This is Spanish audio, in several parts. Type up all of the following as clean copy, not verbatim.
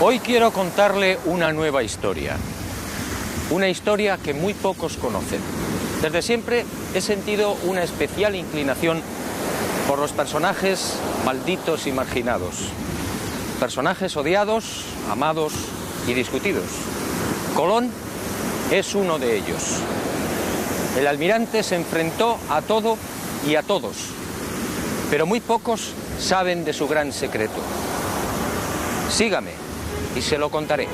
Hoy quiero contarle una nueva historia. Una historia que muy pocos conocen. Desde siempre he sentido una especial inclinación por los personajes malditos y marginados. Personajes odiados, amados y discutidos. Colón es uno de ellos. El almirante se enfrentó a todo y a todos, pero muy pocos saben de su gran secreto. Sígame y se lo contaré.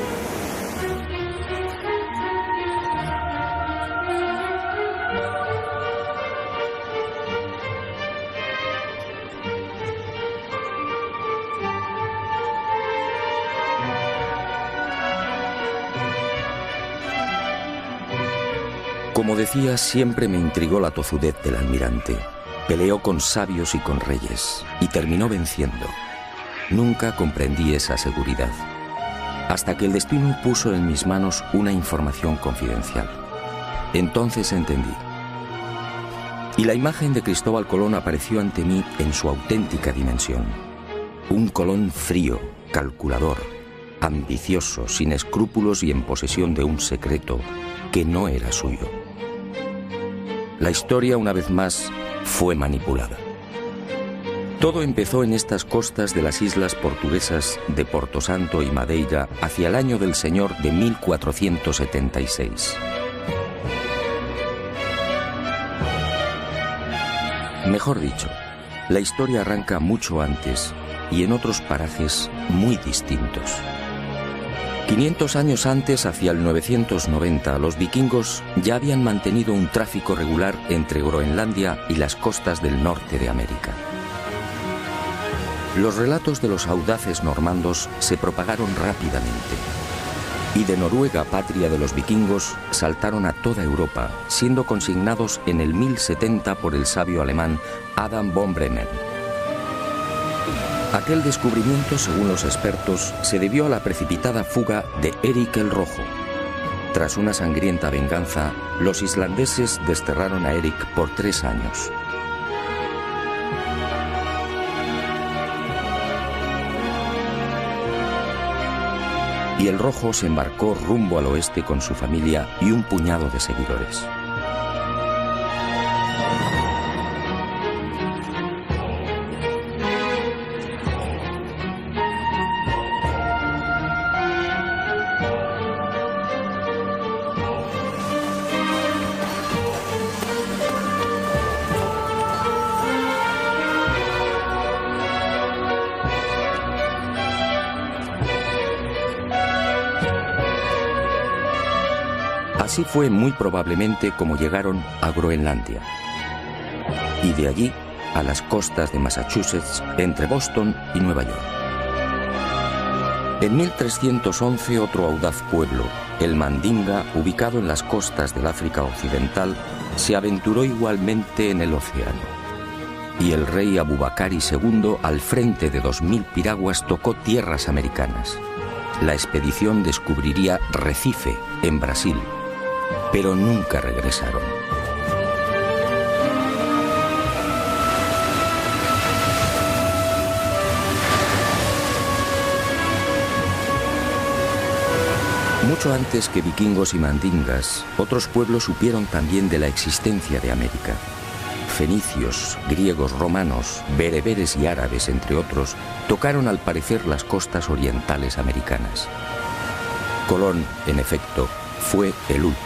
Como decía, siempre me intrigó la tozudez del almirante. Peleó con sabios y con reyes, y terminó venciendo. Nunca comprendí esa seguridad, hasta que el destino puso en mis manos una información confidencial. Entonces entendí. Y la imagen de Cristóbal Colón apareció ante mí en su auténtica dimensión. Un Colón frío, calculador, ambicioso, sin escrúpulos y en posesión de un secreto que no era suyo. La historia, una vez más, fue manipulada. Todo empezó en estas costas de las islas portuguesas de Porto Santo y Madeira hacia el año del Señor de 1476. Mejor dicho, la historia arranca mucho antes y en otros parajes muy distintos. 500 años antes, hacia el 990, los vikingos ya habían mantenido un tráfico regular entre Groenlandia y las costas del norte de América. Los relatos de los audaces normandos se propagaron rápidamente, y de Noruega, patria de los vikingos, saltaron a toda Europa, siendo consignados en el 1070 por el sabio alemán Adam von Bremen. Aquel descubrimiento, según los expertos, se debió a la precipitada fuga de Eric el Rojo. Tras una sangrienta venganza, los islandeses desterraron a Eric por 3 años. Y el Rojo se embarcó rumbo al oeste con su familia y un puñado de seguidores. Así fue muy probablemente como llegaron a Groenlandia, y de allí a las costas de Massachusetts, entre Boston y Nueva York. En 1311 otro audaz pueblo, el Mandinga, ubicado en las costas del África Occidental, se aventuró igualmente en el océano. Y el rey Abubakari II, al frente de 2000 piraguas, tocó tierras americanas. La expedición descubriría Recife, en Brasil, pero nunca regresaron. Mucho antes que vikingos y mandingas, otros pueblos supieron también de la existencia de América. Fenicios, griegos, romanos, bereberes y árabes, entre otros, tocaron al parecer las costas orientales americanas. Colón, en efecto, fue el último.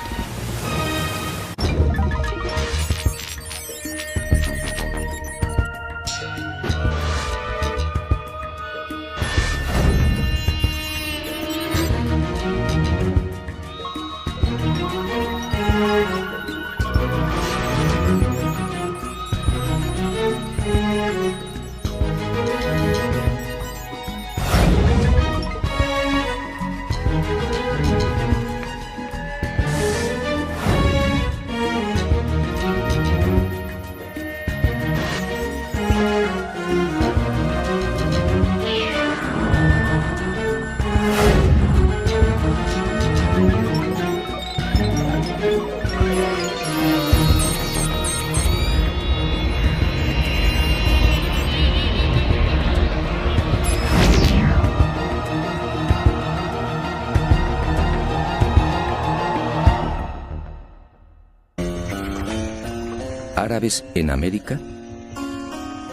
¿Árabes en América?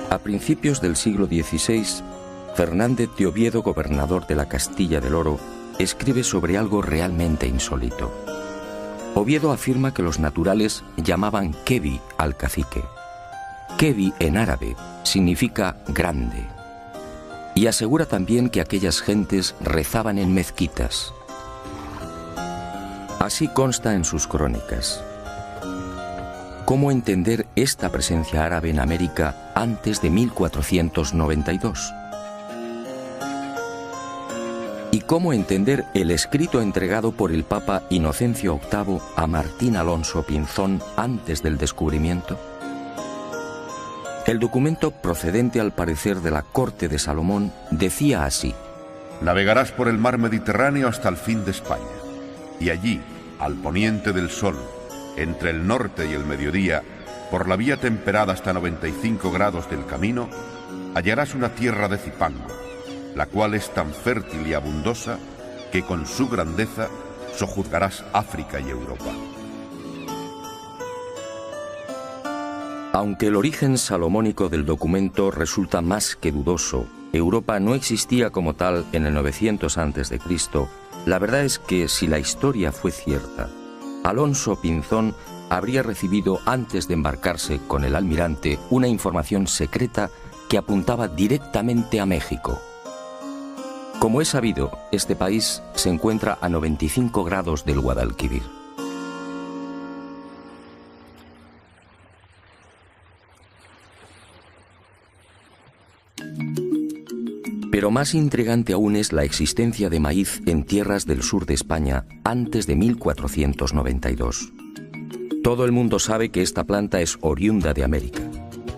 A principios del siglo XVI, Fernández de Oviedo, gobernador de la Castilla del Oro, escribe sobre algo realmente insólito. Oviedo afirma que los naturales llamaban Kebi al cacique. Kebi en árabe significa grande. Y asegura también que aquellas gentes rezaban en mezquitas. Así consta en sus crónicas. ¿Cómo entender esta presencia árabe en América antes de 1492? ¿Y cómo entender el escrito entregado por el Papa Inocencio VIII a Martín Alonso Pinzón antes del descubrimiento? El documento, procedente al parecer de la corte de Salomón, decía así: navegarás por el mar Mediterráneo hasta el fin de España, y allí, al poniente del sol, entre el norte y el mediodía, por la vía temperada hasta 95 grados del camino, hallarás una tierra de Cipango, la cual es tan fértil y abundosa que con su grandeza sojuzgarás África y Europa. Aunque el origen salomónico del documento resulta más que dudoso, Europa no existía como tal en el 900 a.C., la verdad es que si la historia fue cierta, Alonso Pinzón habría recibido antes de embarcarse con el almirante una información secreta que apuntaba directamente a México. Como es sabido, este país se encuentra a 95 grados del Guadalquivir. Pero más intrigante aún es la existencia de maíz en tierras del sur de España antes de 1492. Todo el mundo sabe que esta planta es oriunda de América.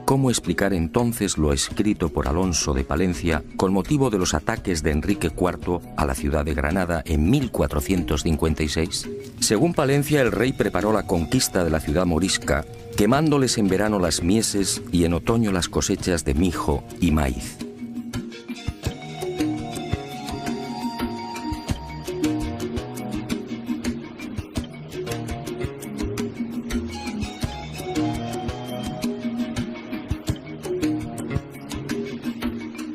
¿Cómo explicar entonces lo escrito por Alonso de Palencia con motivo de los ataques de Enrique IV a la ciudad de Granada en 1456? Según Palencia, el rey preparó la conquista de la ciudad morisca, quemándoles en verano las mieses y en otoño las cosechas de mijo y maíz.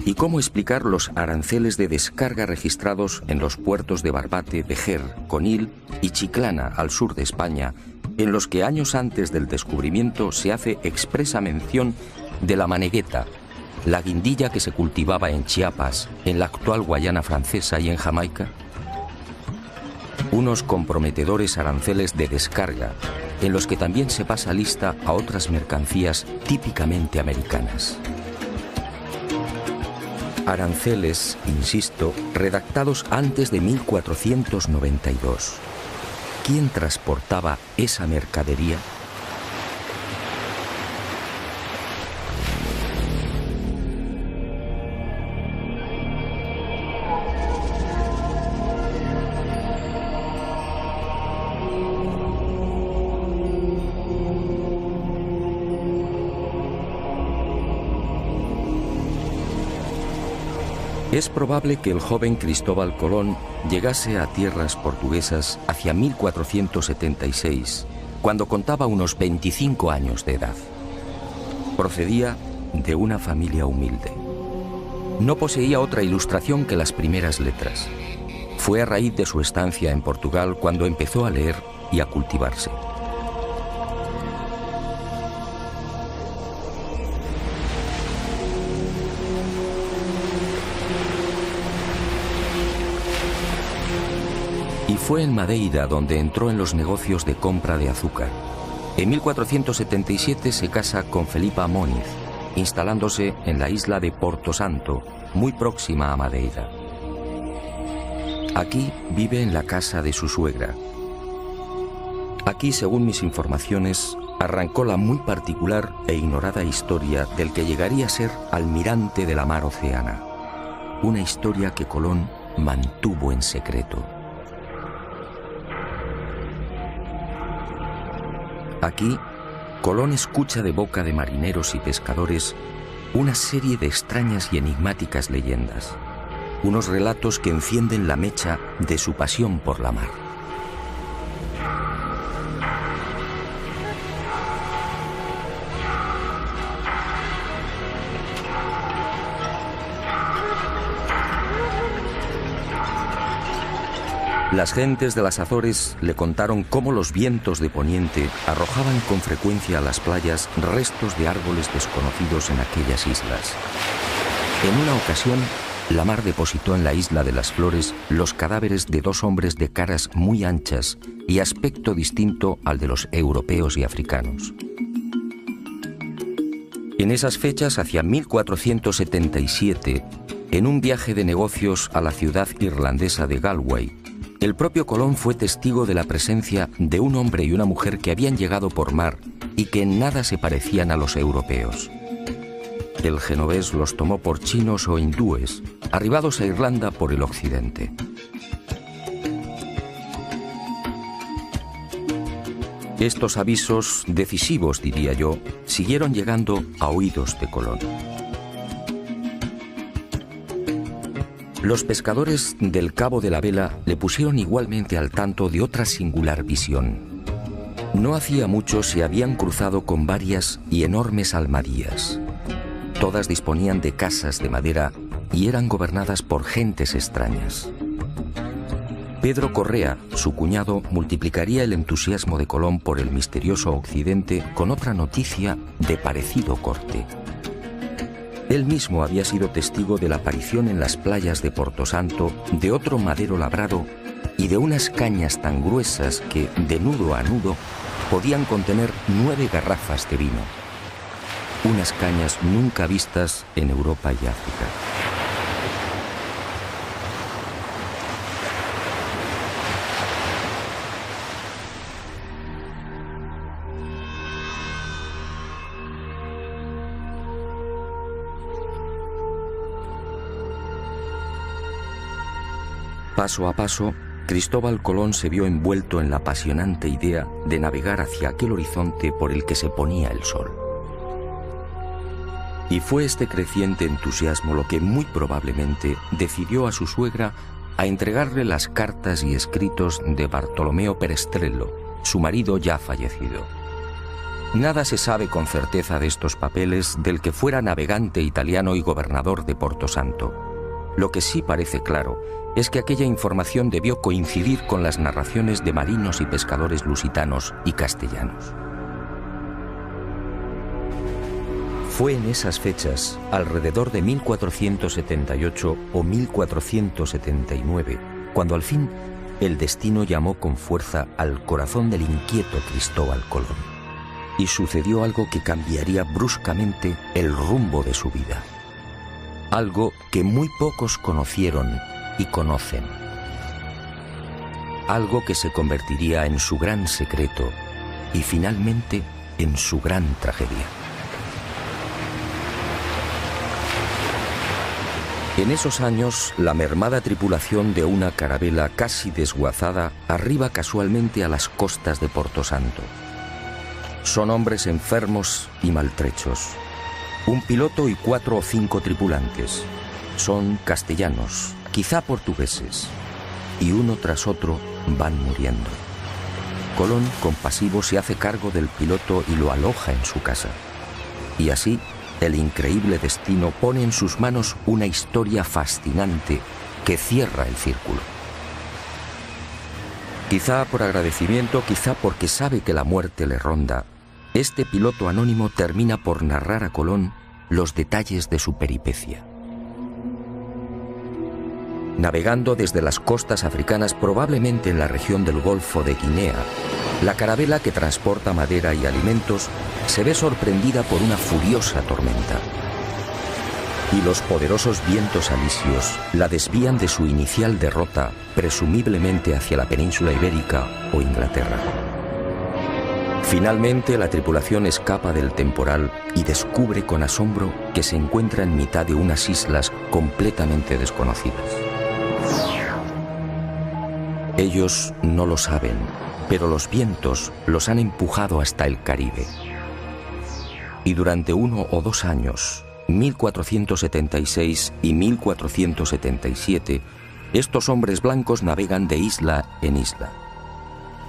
¿Y cómo explicar los aranceles de descarga registrados en los puertos de Barbate, Vejer, Conil y Chiclana, al sur de España, en los que años antes del descubrimiento se hace expresa mención de la manegueta, la guindilla que se cultivaba en Chiapas, en la actual Guayana Francesa y en Jamaica? Unos comprometedores aranceles de descarga, en los que también se pasa lista a otras mercancías típicamente americanas. Aranceles, insisto, redactados antes de 1492. ¿Quién transportaba esa mercadería? Es probable que el joven Cristóbal Colón llegase a tierras portuguesas hacia 1476, cuando contaba unos 25 años de edad. Procedía de una familia humilde. No poseía otra ilustración que las primeras letras. Fue a raíz de su estancia en Portugal cuando empezó a leer y a cultivarse. Y fue en Madeira donde entró en los negocios de compra de azúcar. En 1477 se casa con Felipa Moniz, instalándose en la isla de Porto Santo, muy próxima a Madeira. Aquí vive en la casa de su suegra. Aquí, según mis informaciones, arrancó la muy particular e ignorada historia del que llegaría a ser almirante de la mar Oceana. Una historia que Colón mantuvo en secreto. Aquí, Colón escucha de boca de marineros y pescadores una serie de extrañas y enigmáticas leyendas, unos relatos que encienden la mecha de su pasión por la mar. Las gentes de las Azores le contaron cómo los vientos de poniente arrojaban con frecuencia a las playas restos de árboles desconocidos en aquellas islas. En una ocasión, la mar depositó en la isla de las Flores los cadáveres de 2 hombres de caras muy anchas y aspecto distinto al de los europeos y africanos. En esas fechas, hacia 1477, en un viaje de negocios a la ciudad irlandesa de Galway, el propio Colón fue testigo de la presencia de un hombre y una mujer que habían llegado por mar y que en nada se parecían a los europeos. El genovés los tomó por chinos o hindúes, arribados a Irlanda por el occidente. Estos avisos, decisivos diría yo, siguieron llegando a oídos de Colón. Los pescadores del Cabo de la Vela le pusieron igualmente al tanto de otra singular visión. No hacía mucho se habían cruzado con varias y enormes almadías. Todas disponían de casas de madera y eran gobernadas por gentes extrañas. Pedro Correa, su cuñado, multiplicaría el entusiasmo de Colón por el misterioso occidente con otra noticia de parecido corte. Él mismo había sido testigo de la aparición en las playas de Porto Santo de otro madero labrado y de unas cañas tan gruesas que, de nudo a nudo, podían contener 9 garrafas de vino. Unas cañas nunca vistas en Europa y África. Paso a paso, Cristóbal Colón se vio envuelto en la apasionante idea de navegar hacia aquel horizonte por el que se ponía el sol. Y fue este creciente entusiasmo lo que muy probablemente decidió a su suegra a entregarle las cartas y escritos de Bartolomeo Perestrello, su marido ya fallecido. Nada se sabe con certeza de estos papeles del que fuera navegante italiano y gobernador de Porto Santo. Lo que sí parece claro es que aquella información debió coincidir con las narraciones de marinos y pescadores lusitanos y castellanos. Fue en esas fechas, alrededor de 1478 o 1479, cuando al fin el destino llamó con fuerza al corazón del inquieto Cristóbal Colón. Y sucedió algo que cambiaría bruscamente el rumbo de su vida. Algo que muy pocos conocieron y conocen. Algo que se convertiría en su gran secreto y finalmente en su gran tragedia. En esos años, la mermada tripulación de una carabela casi desguazada arriba casualmente a las costas de Porto Santo. Son hombres enfermos y maltrechos. Un piloto y 4 o 5 tripulantes. Son castellanos, quizá portugueses, y uno tras otro van muriendo. Colón, compasivo, se hace cargo del piloto y lo aloja en su casa. Y así, el increíble destino pone en sus manos una historia fascinante que cierra el círculo. Quizá por agradecimiento, quizá porque sabe que la muerte le ronda, este piloto anónimo termina por narrar a Colón los detalles de su peripecia. Navegando desde las costas africanas, probablemente en la región del Golfo de Guinea, la carabela que transporta madera y alimentos se ve sorprendida por una furiosa tormenta. Y los poderosos vientos alisios la desvían de su inicial derrota, presumiblemente hacia la península ibérica o Inglaterra. Finalmente, la tripulación escapa del temporal y descubre con asombro que se encuentra en mitad de unas islas completamente desconocidas. Ellos no lo saben, pero los vientos los han empujado hasta el Caribe. Y durante 1 o 2 años, 1476 y 1477, estos hombres blancos navegan de isla en isla.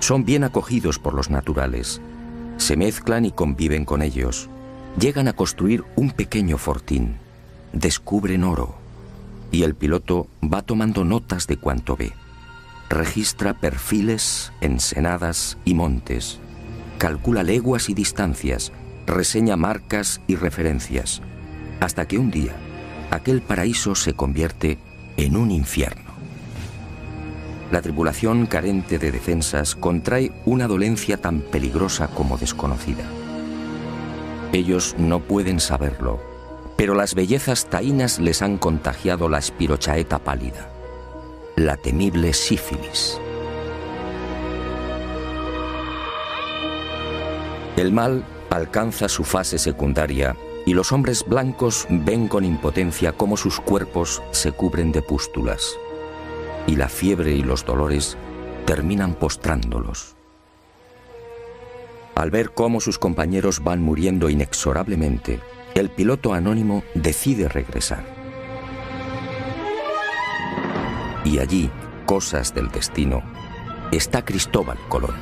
Son bien acogidos por los naturales, se mezclan y conviven con ellos, llegan a construir un pequeño fortín, descubren oro, y el piloto va tomando notas de cuanto ve. registra perfiles, ensenadas y montes, calcula leguas y distancias, reseña marcas y referencias, hasta que un día aquel paraíso se convierte en un infierno. La tripulación, carente de defensas, contrae una dolencia tan peligrosa como desconocida. Ellos no pueden saberlo, pero las bellezas taínas les han contagiado la espirochaeta pálida, la temible sífilis. El mal alcanza su fase secundaria y los hombres blancos ven con impotencia cómo sus cuerpos se cubren de pústulas, y la fiebre y los dolores terminan postrándolos. Al ver cómo sus compañeros van muriendo inexorablemente, el piloto anónimo decide regresar. Y allí, cosas del destino, está Cristóbal Colón.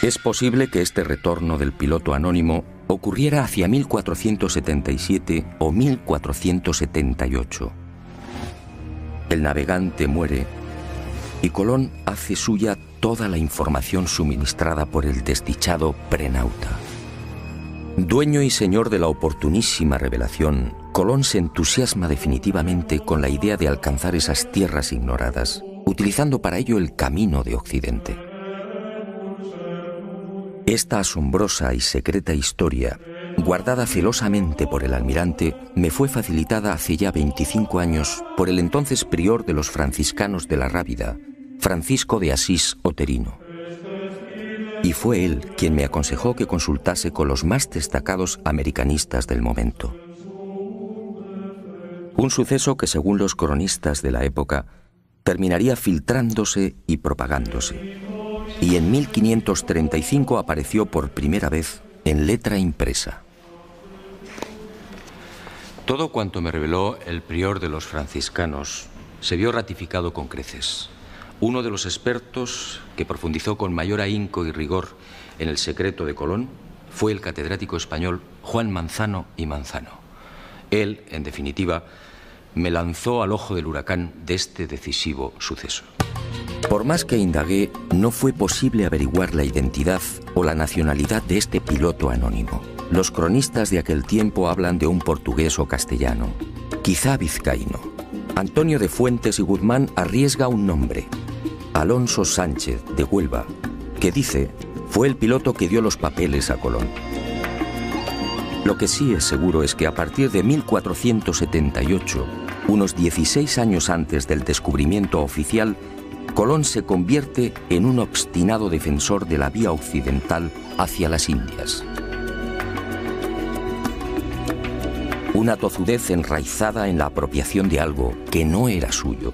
Es posible que este retorno del piloto anónimo ocurriera hacia 1477 o 1478. El navegante muere y Colón hace suya toda la información suministrada por el desdichado prenauta. Dueño y señor de la oportunísima revelación, Colón se entusiasma definitivamente con la idea de alcanzar esas tierras ignoradas, utilizando para ello el camino de Occidente. Esta asombrosa y secreta historia, guardada celosamente por el almirante, me fue facilitada hace ya 25 años por el entonces prior de los franciscanos de la Rábida, Francisco de Asís Oterino. Y fue él quien me aconsejó que consultase con los más destacados americanistas del momento. Un suceso que, según los cronistas de la época, terminaría filtrándose y propagándose, y en 1535 apareció por primera vez en letra impresa. Todo cuanto me reveló el prior de los franciscanos se vio ratificado con creces. Uno de los expertos que profundizó con mayor ahínco y rigor en el secreto de Colón fue el catedrático español Juan Manzano y Manzano. Él, en definitiva, me lanzó al ojo del huracán de este decisivo suceso. Por más que indagué, no fue posible averiguar la identidad o la nacionalidad de este piloto anónimo. Los cronistas de aquel tiempo hablan de un portugués o castellano, quizá vizcaíno. Antonio de Fuentes y Guzmán arriesga un nombre: Alonso Sánchez, de Huelva, que dice fue el piloto que dio los papeles a Colón. Lo que sí es seguro es que a partir de 1478, unos 16 años antes del descubrimiento oficial, Colón se convierte en un obstinado defensor de la vía occidental hacia las Indias. Una tozudez enraizada en la apropiación de algo que no era suyo.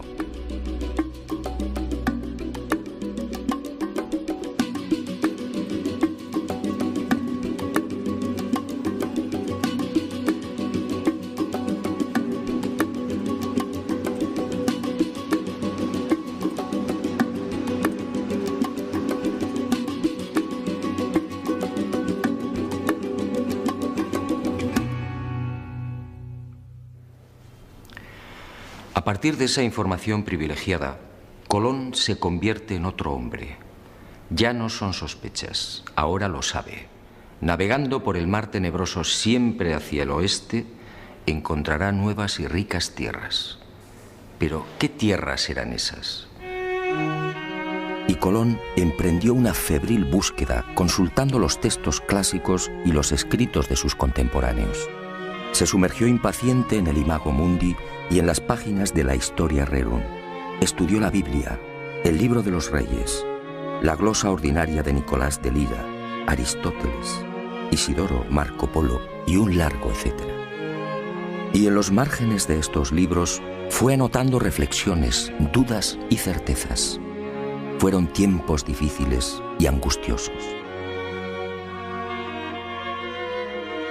A partir de esa información privilegiada, Colón se convierte en otro hombre. Ya no son sospechas, ahora lo sabe. Navegando por el mar tenebroso siempre hacia el oeste, encontrará nuevas y ricas tierras. Pero, ¿qué tierras eran esas? Y Colón emprendió una febril búsqueda, consultando los textos clásicos y los escritos de sus contemporáneos. Se sumergió impaciente en el Imago Mundi y en las páginas de la Historia Rerum. Estudió la Biblia, el Libro de los Reyes, la glosa ordinaria de Nicolás de Lira, Aristóteles, Isidoro, Marco Polo y un largo etcétera. Y en los márgenes de estos libros fue anotando reflexiones, dudas y certezas. Fueron tiempos difíciles y angustiosos.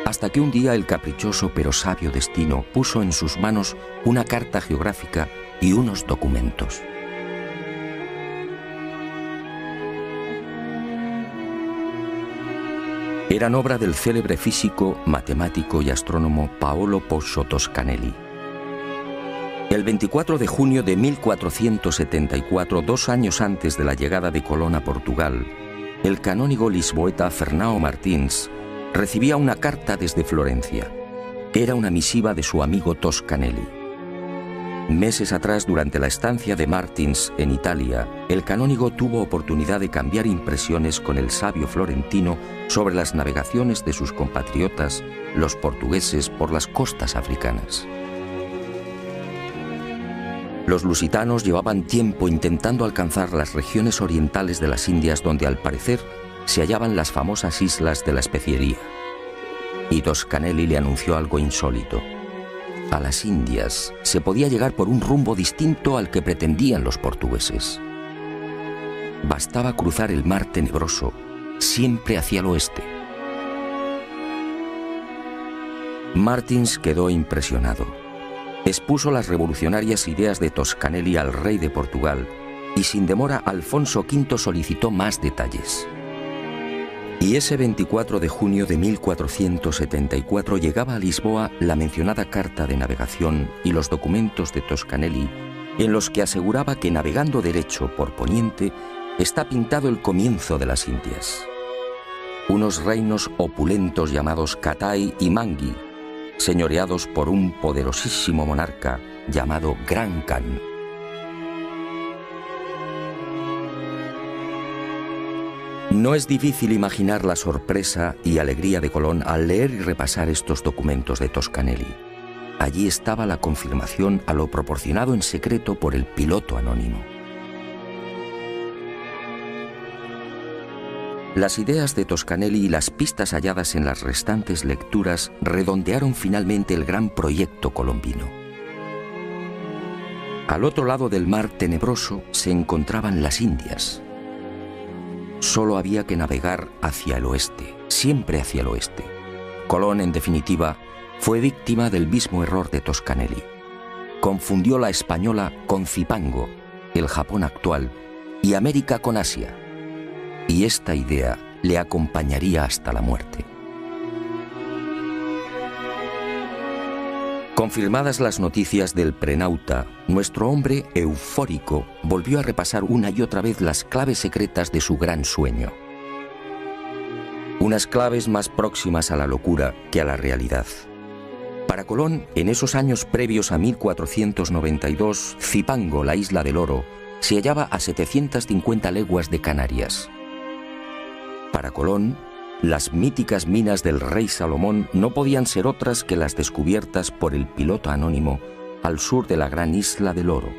Hasta que un día el caprichoso pero sabio destino puso en sus manos una carta geográfica y unos documentos. Eran obra del célebre físico, matemático y astrónomo Paolo Pozzo Toscanelli. El 24 de junio de 1474, 2 años antes de la llegada de Colón a Portugal, el canónigo lisboeta Fernão Martins recibía una carta desde Florencia. Era una misiva de su amigo Toscanelli. Meses atrás, durante la estancia de Martins en Italia, el canónigo tuvo oportunidad de cambiar impresiones con el sabio florentino sobre las navegaciones de sus compatriotas, los portugueses, por las costas africanas. Los lusitanos llevaban tiempo intentando alcanzar las regiones orientales de las Indias, donde al parecer se hallaban las famosas islas de la especiería. Y Toscanelli le anunció algo insólito. A las Indias se podía llegar por un rumbo distinto al que pretendían los portugueses. Bastaba cruzar el mar tenebroso, siempre hacia el oeste. Martins quedó impresionado. Expuso las revolucionarias ideas de Toscanelli al rey de Portugal y sin demora Alfonso V solicitó más detalles. Y ese 24 de junio de 1474 llegaba a Lisboa la mencionada carta de navegación y los documentos de Toscanelli, en los que aseguraba que navegando derecho por poniente está pintado el comienzo de las Indias. Unos reinos opulentos llamados Catai y Mangui, señoreados por un poderosísimo monarca llamado Gran Khan. No es difícil imaginar la sorpresa y alegría de Colón al leer y repasar estos documentos de Toscanelli. Allí estaba la confirmación a lo proporcionado en secreto por el piloto anónimo. Las ideas de Toscanelli y las pistas halladas en las restantes lecturas redondearon finalmente el gran proyecto colombino. Al otro lado del mar tenebroso se encontraban las Indias. Solo había que navegar hacia el oeste, siempre hacia el oeste. Colón, en definitiva, fue víctima del mismo error de Toscanelli. Confundió la española con Zipango, el Japón actual, y América con Asia. Y esta idea le acompañaría hasta la muerte. Confirmadas las noticias del prenauta, nuestro hombre eufórico volvió a repasar una y otra vez las claves secretas de su gran sueño. Unas claves más próximas a la locura que a la realidad. Para Colón, en esos años previos a 1492, Zipango, la isla del oro, se hallaba a 750 leguas de Canarias. Para Colón, las míticas minas del rey Salomón no podían ser otras que las descubiertas por el piloto anónimo al sur de la gran isla del oro.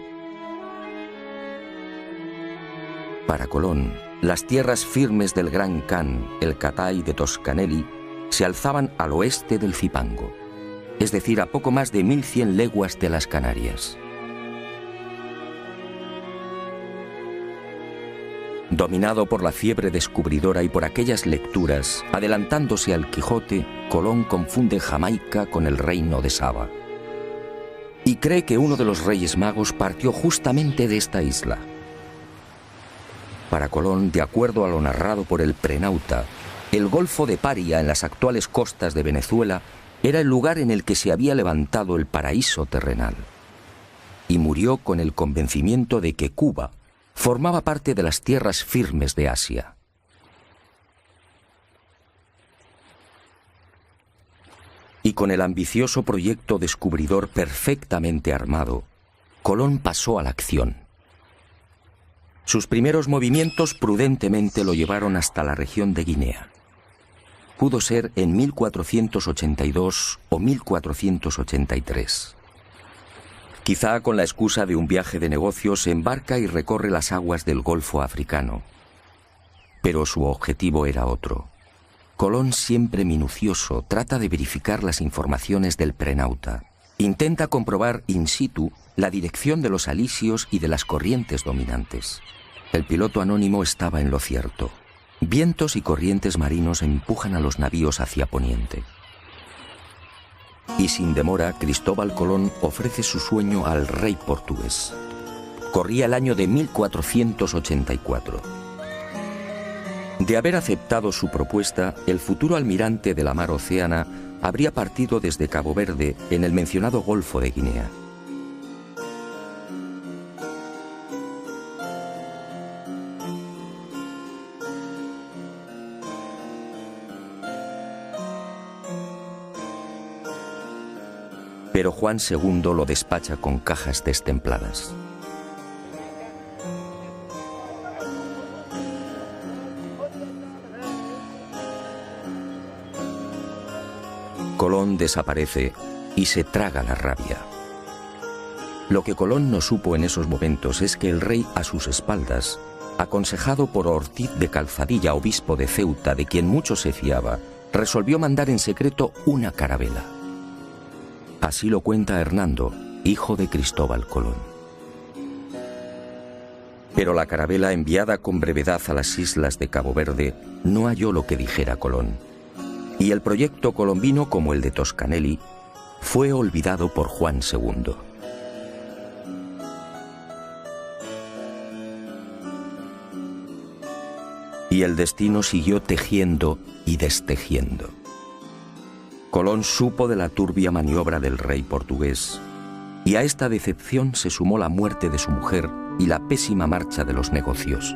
Para Colón, las tierras firmes del Gran Khan, el Catai de Toscanelli, se alzaban al oeste del Zipango, es decir, a poco más de 1100 leguas de las Canarias. Dominado por la fiebre descubridora y por aquellas lecturas, adelantándose al Quijote, Colón confunde Jamaica con el reino de Saba. Y cree que uno de los reyes magos partió justamente de esta isla. Para Colón, de acuerdo a lo narrado por el prenauta, el Golfo de Paria, en las actuales costas de Venezuela, era el lugar en el que se había levantado el paraíso terrenal. Y murió con el convencimiento de que Cuba formaba parte de las tierras firmes de Asia. Y con el ambicioso proyecto descubridor perfectamente armado, Colón pasó a la acción. Sus primeros movimientos prudentemente lo llevaron hasta la región de Guinea. Pudo ser en 1482 o 1483. Quizá con la excusa de un viaje de negocios se embarca y recorre las aguas del Golfo africano. Pero su objetivo era otro. Colón, siempre minucioso, trata de verificar las informaciones del prenauta. Intenta comprobar in situ la dirección de los alisios y de las corrientes dominantes. El piloto anónimo estaba en lo cierto. Vientos y corrientes marinos empujan a los navíos hacia poniente. Y sin demora, Cristóbal Colón ofrece su sueño al rey portugués. Corría el año de 1484. De haber aceptado su propuesta, el futuro almirante de la mar Océana habría partido desde Cabo Verde en el mencionado Golfo de Guinea. pero Juan II lo despacha con cajas destempladas. Colón desaparece y se traga la rabia. Lo que Colón no supo en esos momentos es que el rey a sus espaldas, aconsejado por Ortiz de Calzadilla, obispo de Ceuta, de quien mucho se fiaba, resolvió mandar en secreto una carabela. Así lo cuenta Hernando, hijo de Cristóbal Colón. Pero la carabela enviada con brevedad a las islas de Cabo Verde no halló lo que dijera Colón, y el proyecto colombino, como el de Toscanelli, fue olvidado por Juan II. Y el destino siguió tejiendo y destejiendo. Colón supo de la turbia maniobra del rey portugués, y a esta decepción se sumó la muerte de su mujer y la pésima marcha de los negocios.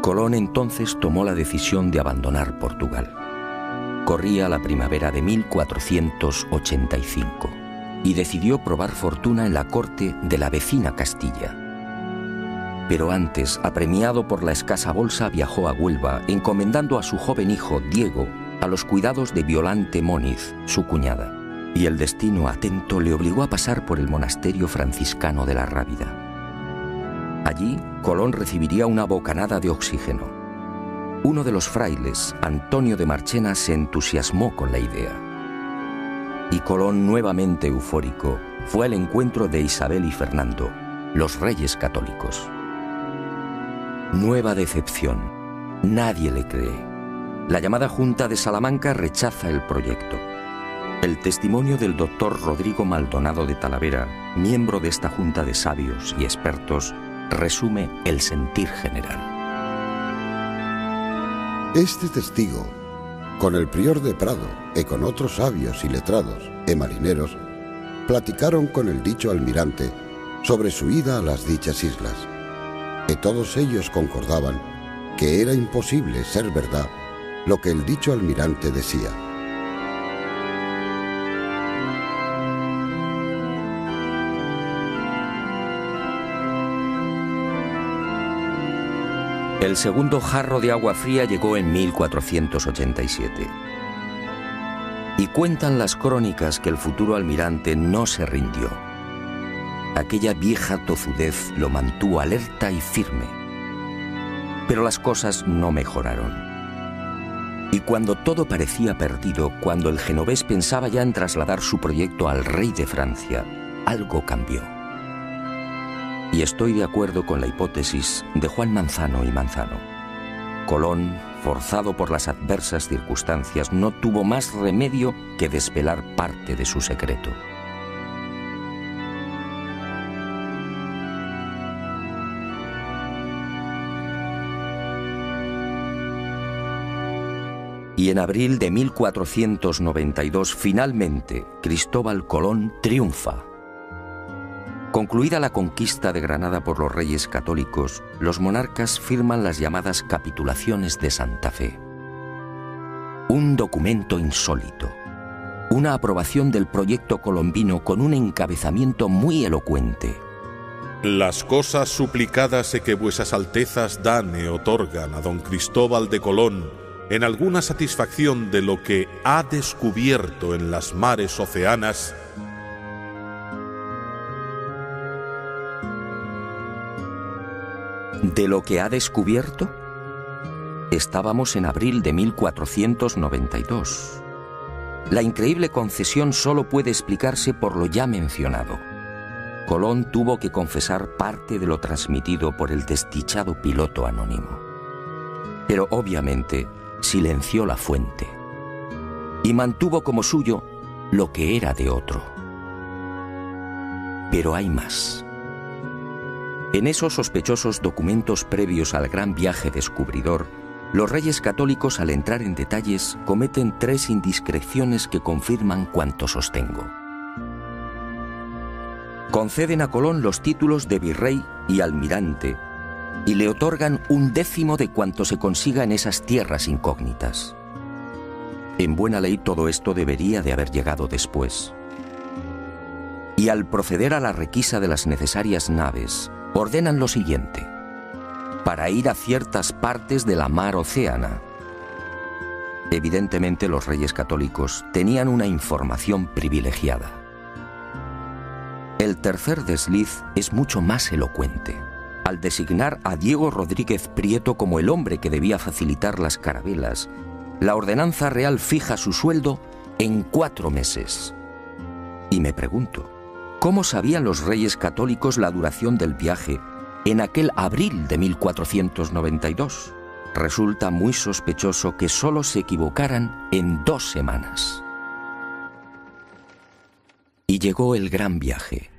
Colón entonces tomó la decisión de abandonar Portugal. Corría la primavera de 1485 y decidió probar fortuna en la corte de la vecina Castilla. Pero antes, apremiado por la escasa bolsa, viajó a Huelva, encomendando a su joven hijo, Diego, a los cuidados de Violante Móniz, su cuñada. Y el destino atento le obligó a pasar por el monasterio franciscano de la Rábida. Allí, Colón recibiría una bocanada de oxígeno. Uno de los frailes, Antonio de Marchena, se entusiasmó con la idea. Y Colón, nuevamente eufórico, fue al encuentro de Isabel y Fernando, los reyes católicos. Nueva decepción. Nadie le cree. La llamada Junta de Salamanca rechaza el proyecto. El testimonio del doctor Rodrigo Maldonado de Talavera, miembro de esta junta de sabios y expertos, resume el sentir general. Este testigo, con el prior de Prado y con otros sabios y letrados y marineros, platicaron con el dicho almirante sobre su ida a las dichas islas, y todos ellos concordaban que era imposible ser verdad lo que el dicho almirante decía. El segundo jarro de agua fría llegó en 1487. Y cuentan las crónicas que el futuro almirante no se rindió. Aquella vieja tozudez lo mantuvo alerta y firme. Pero las cosas no mejoraron. Y cuando todo parecía perdido, cuando el genovés pensaba ya en trasladar su proyecto al rey de Francia, algo cambió. Y estoy de acuerdo con la hipótesis de Juan Manzano y Manzano. Colón, forzado por las adversas circunstancias, no tuvo más remedio que desvelar parte de su secreto. Y en abril de 1492, finalmente, Cristóbal Colón triunfa. Concluida la conquista de Granada por los reyes católicos, los monarcas firman las llamadas capitulaciones de Santa Fe. Un documento insólito, una aprobación del proyecto colombino con un encabezamiento muy elocuente. Las cosas suplicadas que vuesas altezas dan e otorgan a don Cristóbal de Colón en alguna satisfacción de lo que ha descubierto en las mares oceanas, ¿de lo que ha descubierto? Estábamos en abril de 1492. La increíble concesión solo puede explicarse por lo ya mencionado. Colón tuvo que confesar parte de lo transmitido por el desdichado piloto anónimo. Pero obviamente silenció la fuente y mantuvo como suyo lo que era de otro. Pero hay más. En esos sospechosos documentos previos al gran viaje descubridor, los reyes católicos, al entrar en detalles, cometen 3 indiscreciones que confirman cuanto sostengo. Conceden a Colón los títulos de virrey y almirante y le otorgan 1/10 de cuanto se consiga en esas tierras incógnitas. En buena ley todo esto debería de haber llegado después. Y al proceder a la requisa de las necesarias naves, ordenan lo siguiente: para ir a ciertas partes de la mar Océana. Evidentemente los reyes católicos tenían una información privilegiada. El tercer desliz es mucho más elocuente. Al designar a Diego Rodríguez Prieto como el hombre que debía facilitar las carabelas, la ordenanza real fija su sueldo en 4 meses. Y me pregunto, ¿cómo sabían los reyes católicos la duración del viaje en aquel abril de 1492? Resulta muy sospechoso que solo se equivocaran en 2 semanas. Y llegó el gran viaje.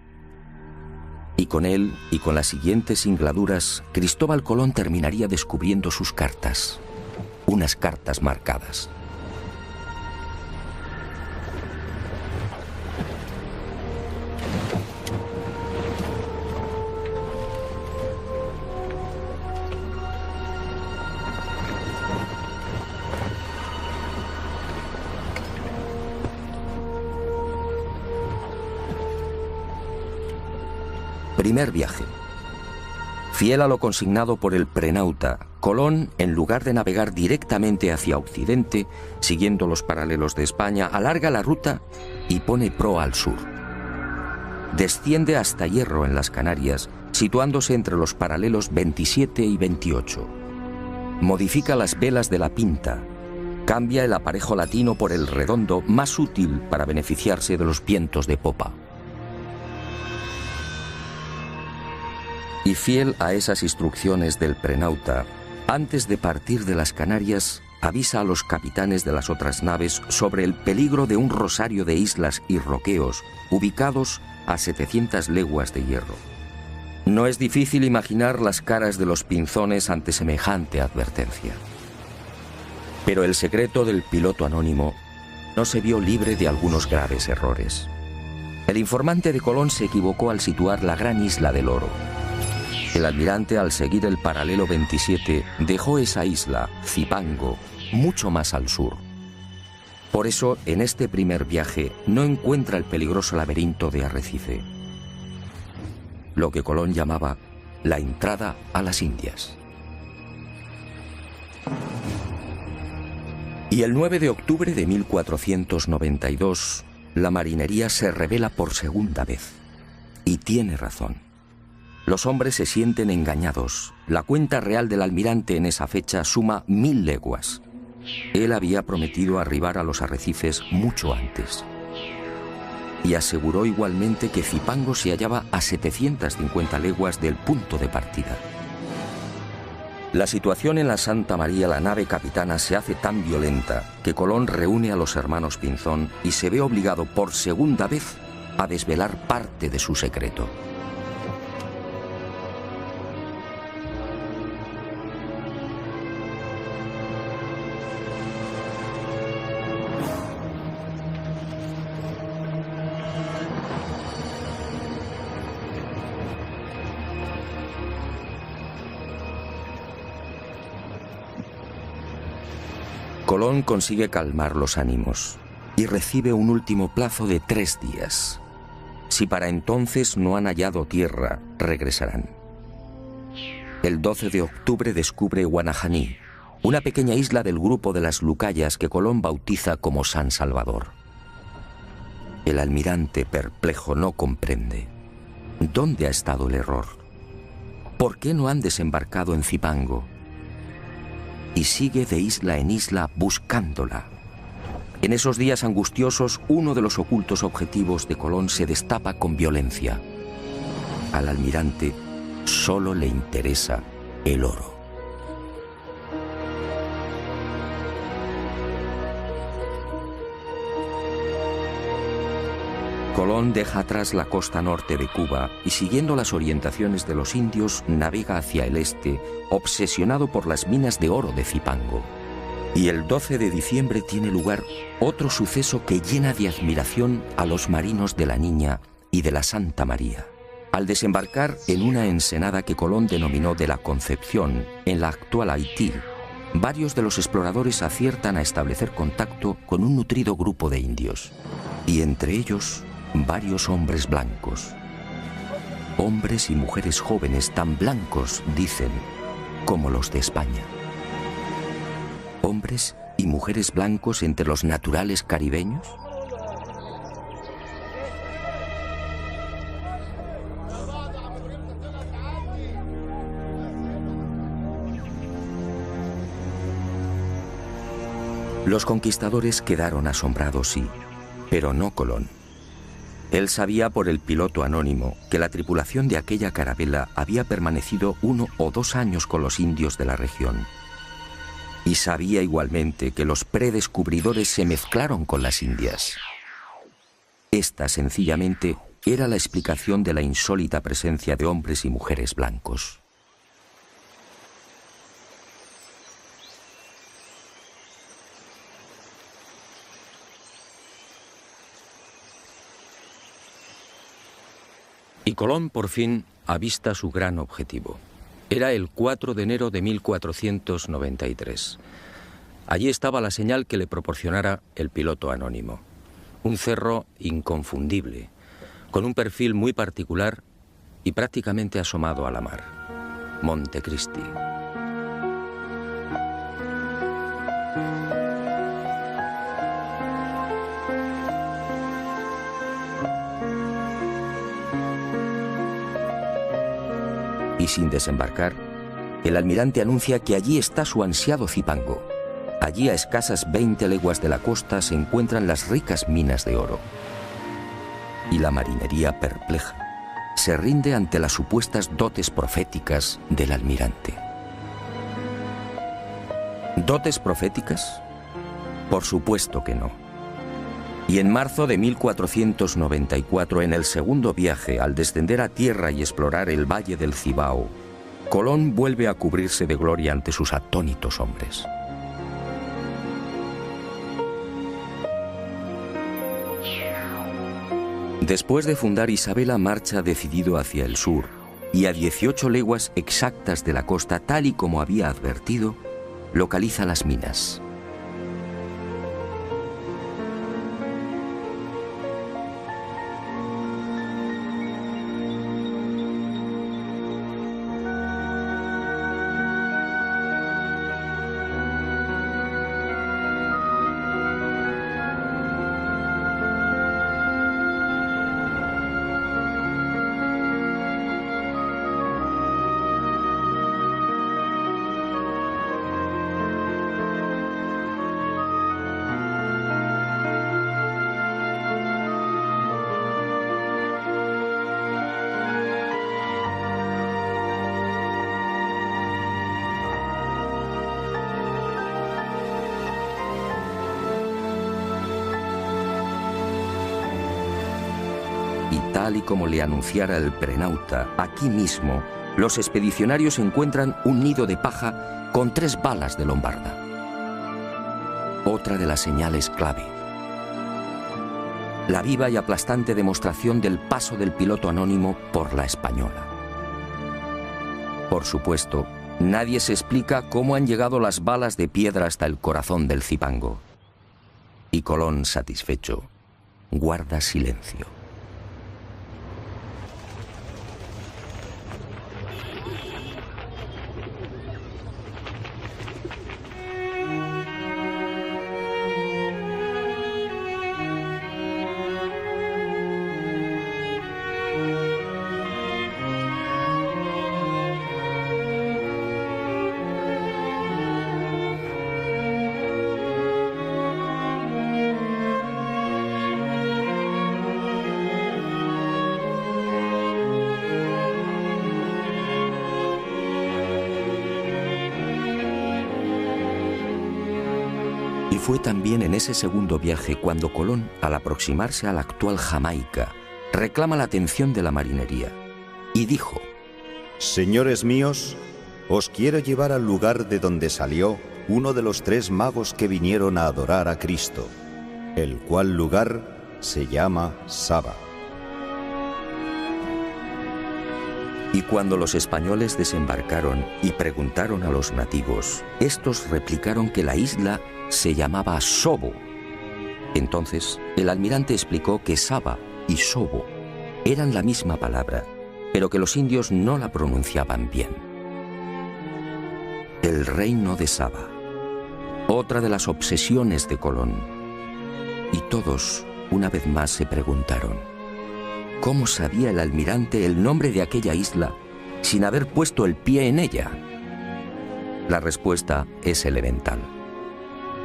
Y con él, y con las siguientes singladuras, Cristóbal Colón terminaría descubriendo sus cartas. Unas cartas marcadas. Primer viaje. Fiel a lo consignado por el prenauta, Colón, en lugar de navegar directamente hacia Occidente, siguiendo los paralelos de España, alarga la ruta y pone proa al sur. Desciende hasta Hierro, en las Canarias, situándose entre los paralelos 27 y 28. Modifica las velas de la Pinta, cambia el aparejo latino por el redondo, más útil para beneficiarse de los vientos de popa. Y fiel a esas instrucciones del prenauta, antes de partir de las Canarias, avisa a los capitanes de las otras naves sobre el peligro de un rosario de islas y roqueos ubicados a 700 leguas de Hierro. No es difícil imaginar las caras de los pinzones ante semejante advertencia. Pero el secreto del piloto anónimo no se vio libre de algunos graves errores. El informante de Colón se equivocó al situar la gran isla del Oro. El almirante, al seguir el paralelo 27, dejó esa isla, Zipango, mucho más al sur. Por eso, en este primer viaje, no encuentra el peligroso laberinto de Arrecife, lo que Colón llamaba la entrada a las Indias. Y el 9 de octubre de 1492, la marinería se revela por segunda vez. Y tiene razón. Los hombres se sienten engañados. La cuenta real del almirante en esa fecha suma 1000 leguas. Él había prometido arribar a los arrecifes mucho antes. Y aseguró igualmente que Zipango se hallaba a 750 leguas del punto de partida. La situación en la Santa María, la nave capitana, se hace tan violenta que Colón reúne a los hermanos Pinzón y se ve obligado por segunda vez a desvelar parte de su secreto. Colón consigue calmar los ánimos y recibe un último plazo de 3 días. Si para entonces no han hallado tierra, regresarán. El 12 de octubre descubre Guanajaní, una pequeña isla del grupo de las Lucayas que Colón bautiza como San Salvador. El almirante, perplejo, no comprende. ¿Dónde ha estado el error? ¿Por qué no han desembarcado en Zipango? Y sigue de isla en isla buscándola. En esos días angustiosos, uno de los ocultos objetivos de Colón se destapa con violencia. Al almirante solo le interesa el oro. Colón deja atrás la costa norte de Cuba y, siguiendo las orientaciones de los indios, navega hacia el este, obsesionado por las minas de oro de Zipango. Y el 12 de diciembre tiene lugar otro suceso que llena de admiración a los marinos de la Niña y de la Santa María. Al desembarcar en una ensenada que Colón denominó de la Concepción, en la actual Haití, varios de los exploradores aciertan a establecer contacto con un nutrido grupo de indios, y entre ellos varios hombres blancos. Hombres y mujeres jóvenes tan blancos, dicen, como los de España. ¿Hombres y mujeres blancos entre los naturales caribeños? Los conquistadores quedaron asombrados, sí, pero no Colón. Él sabía por el piloto anónimo que la tripulación de aquella carabela había permanecido 1 o 2 años con los indios de la región. Y sabía igualmente que los predescubridores se mezclaron con las indias. Esta, sencillamente, era la explicación de la insólita presencia de hombres y mujeres blancos. Y Colón por fin avista su gran objetivo. Era el 4 de enero de 1493. Allí estaba la señal que le proporcionara el piloto anónimo. Un cerro inconfundible, con un perfil muy particular y prácticamente asomado a la mar. Montecristi. Y sin desembarcar, el almirante anuncia que allí está su ansiado Zipango. Allí, a escasas 20 leguas de la costa, se encuentran las ricas minas de oro. Y la marinería, perpleja, se rinde ante las supuestas dotes proféticas del almirante. ¿Dotes proféticas? Por supuesto que no. Y en marzo de 1494, en el segundo viaje, al descender a tierra y explorar el valle del Cibao, Colón vuelve a cubrirse de gloria ante sus atónitos hombres. Después de fundar Isabela, marcha decidido hacia el sur, y a 18 leguas exactas de la costa, tal y como había advertido, localiza las minas. Tal y como le anunciara el prenauta, aquí mismo, los expedicionarios encuentran un nido de paja con 3 balas de lombarda. Otra de las señales clave. La viva y aplastante demostración del paso del piloto anónimo por la Española. Por supuesto, nadie se explica cómo han llegado las balas de piedra hasta el corazón del Zipango. Y Colón, satisfecho, guarda silencio. Y fue también en ese segundo viaje cuando Colón, al aproximarse a la actual Jamaica, reclama la atención de la marinería y dijo: Señores míos, os quiero llevar al lugar de donde salió uno de los 3 magos que vinieron a adorar a Cristo, el cual lugar se llama Saba. Y cuando los españoles desembarcaron y preguntaron a los nativos, estos replicaron que la isla se llamaba Sobo. Entonces, el almirante explicó que Saba y Sobo eran la misma palabra, pero que los indios no la pronunciaban bien. El reino de Saba, otra de las obsesiones de Colón. Y todos, una vez más, se preguntaron, ¿cómo sabía el almirante el nombre de aquella isla sin haber puesto el pie en ella? La respuesta es elemental.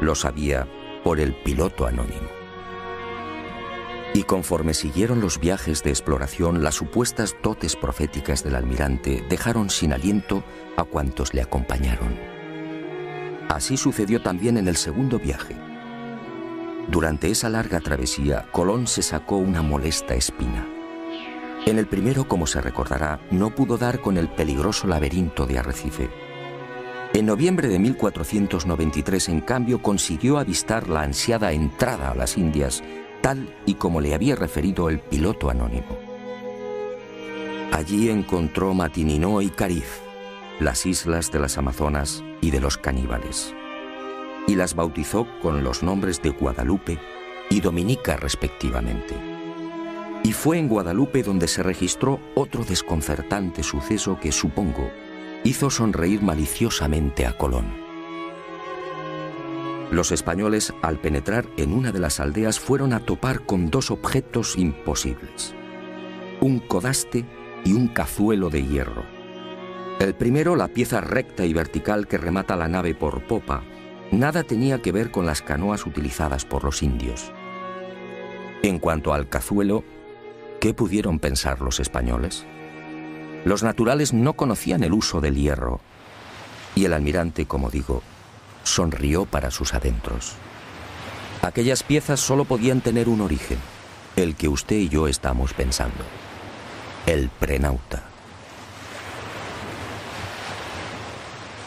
Lo sabía por el piloto anónimo. Y conforme siguieron los viajes de exploración, las supuestas dotes proféticas del almirante dejaron sin aliento a cuantos le acompañaron. Así sucedió también en el segundo viaje. Durante esa larga travesía, Colón se sacó una molesta espina. En el primero, como se recordará, no pudo dar con el peligroso laberinto de Arrecife. En noviembre de 1493, en cambio, consiguió avistar la ansiada entrada a las Indias, tal y como le había referido el piloto anónimo. Allí encontró Matininó y Cariz, las islas de las Amazonas y de los caníbales, y las bautizó con los nombres de Guadalupe y Dominica respectivamente. Y fue en Guadalupe donde se registró otro desconcertante suceso que, supongo, hizo sonreír maliciosamente a Colón. Los españoles, al penetrar en una de las aldeas, fueron a topar con dos objetos imposibles: un codaste y un cazuelo de hierro. El primero, la pieza recta y vertical que remata la nave por popa, nada tenía que ver con las canoas utilizadas por los indios. En cuanto al cazuelo, ¿qué pudieron pensar los españoles? Los naturales no conocían el uso del hierro, y el almirante, como digo, sonrió para sus adentros. Aquellas piezas solo podían tener un origen, el que usted y yo estamos pensando: el prenauta.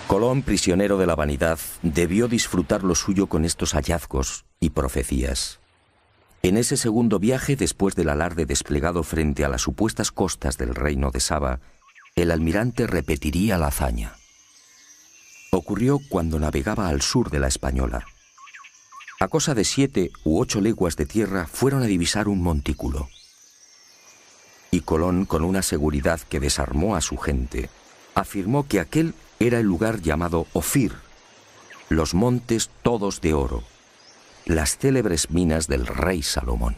Colón, prisionero de la vanidad, debió disfrutar lo suyo con estos hallazgos y profecías. En ese segundo viaje, después del alarde desplegado frente a las supuestas costas del reino de Saba, el almirante repetiría la hazaña. Ocurrió cuando navegaba al sur de la Española. A cosa de 7 u 8 leguas de tierra fueron a divisar un montículo. Y Colón, con una seguridad que desarmó a su gente, afirmó que aquel era el lugar llamado Ofir, los montes todos de oro, las célebres minas del rey Salomón.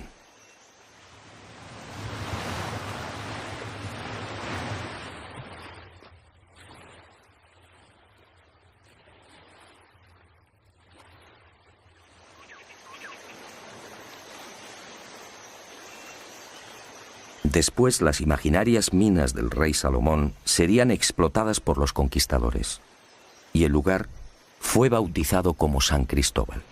Después, las imaginarias minas del rey Salomón serían explotadas por los conquistadores, y el lugar fue bautizado como San Cristóbal.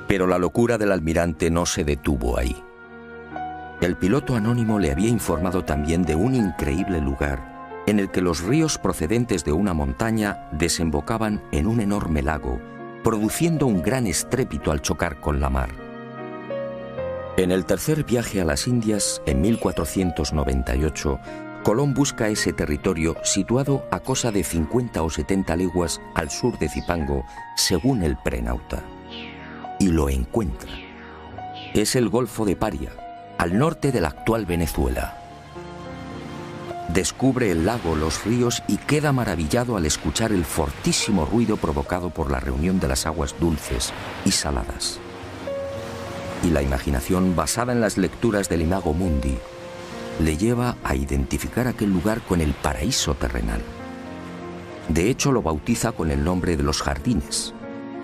Pero la locura del almirante no se detuvo ahí. El piloto anónimo le había informado también de un increíble lugar en el que los ríos procedentes de una montaña desembocaban en un enorme lago, produciendo un gran estrépito al chocar con la mar. En el tercer viaje a las Indias, en 1498, Colón busca ese territorio situado a cosa de 50 o 70 leguas al sur de Zipango, según el prenauta. Y lo encuentra. Es el Golfo de Paria, al norte de la actual Venezuela. Descubre el lago, los ríos y queda maravillado al escuchar el fortísimo ruido provocado por la reunión de las aguas dulces y saladas. Y la imaginación, basada en las lecturas del Imago Mundi, le lleva a identificar aquel lugar con el paraíso terrenal. De hecho, lo bautiza con el nombre de los jardines,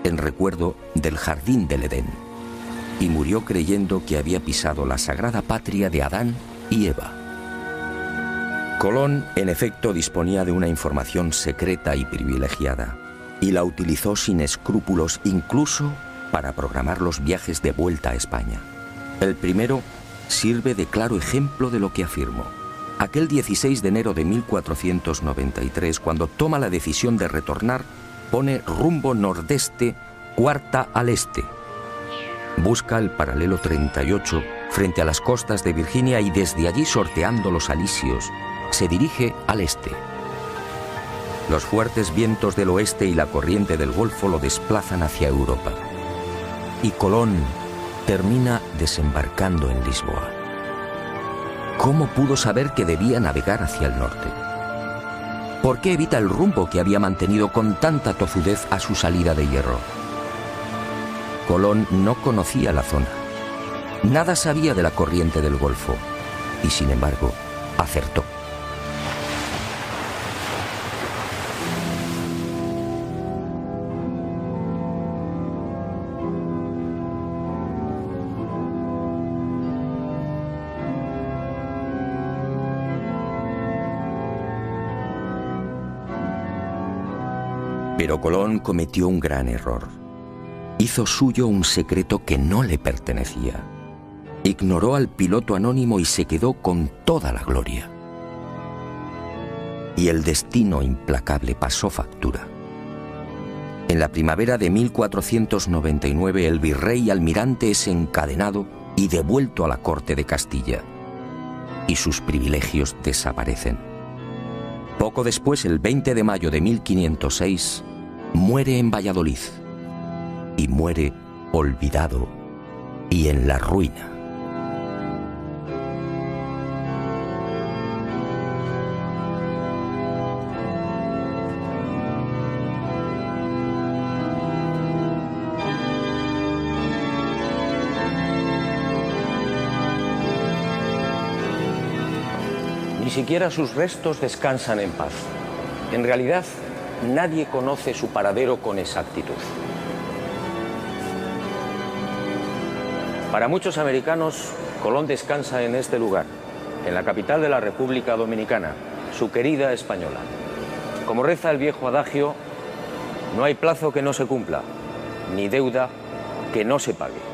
en recuerdo del jardín del Edén, y murió creyendo que había pisado la sagrada patria de Adán y Eva. Colón, en efecto, disponía de una información secreta y privilegiada, y la utilizó sin escrúpulos incluso para programar los viajes de vuelta a España. El primero sirve de claro ejemplo de lo que afirmo. Aquel 16 de enero de 1493, cuando toma la decisión de retornar, pone rumbo nordeste, cuarta al este. Busca el paralelo 38 frente a las costas de Virginia y desde allí, sorteando los alisios, se dirige al este. Los fuertes vientos del oeste y la corriente del Golfo lo desplazan hacia Europa. Y Colón termina desembarcando en Lisboa. ¿Cómo pudo saber que debía navegar hacia el norte? ¿Por qué evita el rumbo que había mantenido con tanta tozudez a su salida de Hierro? Colón no conocía la zona. Nada sabía de la corriente del Golfo y, sin embargo, acertó. Pero Colón cometió un gran error. Hizo suyo un secreto que no le pertenecía. Ignoró al piloto anónimo y se quedó con toda la gloria. Y el destino implacable pasó factura. En la primavera de 1499 el virrey almirante es encadenado y devuelto a la corte de Castilla. Y sus privilegios desaparecen. Poco después, el 20 de mayo de 1506, muere en Valladolid. Y muere olvidado y en la ruina. Ni siquiera sus restos descansan en paz. En realidad, nadie conoce su paradero con exactitud. Para muchos americanos, Colón descansa en este lugar, en la capital de la República Dominicana, su querida Española. Como reza el viejo adagio, no hay plazo que no se cumpla, ni deuda que no se pague.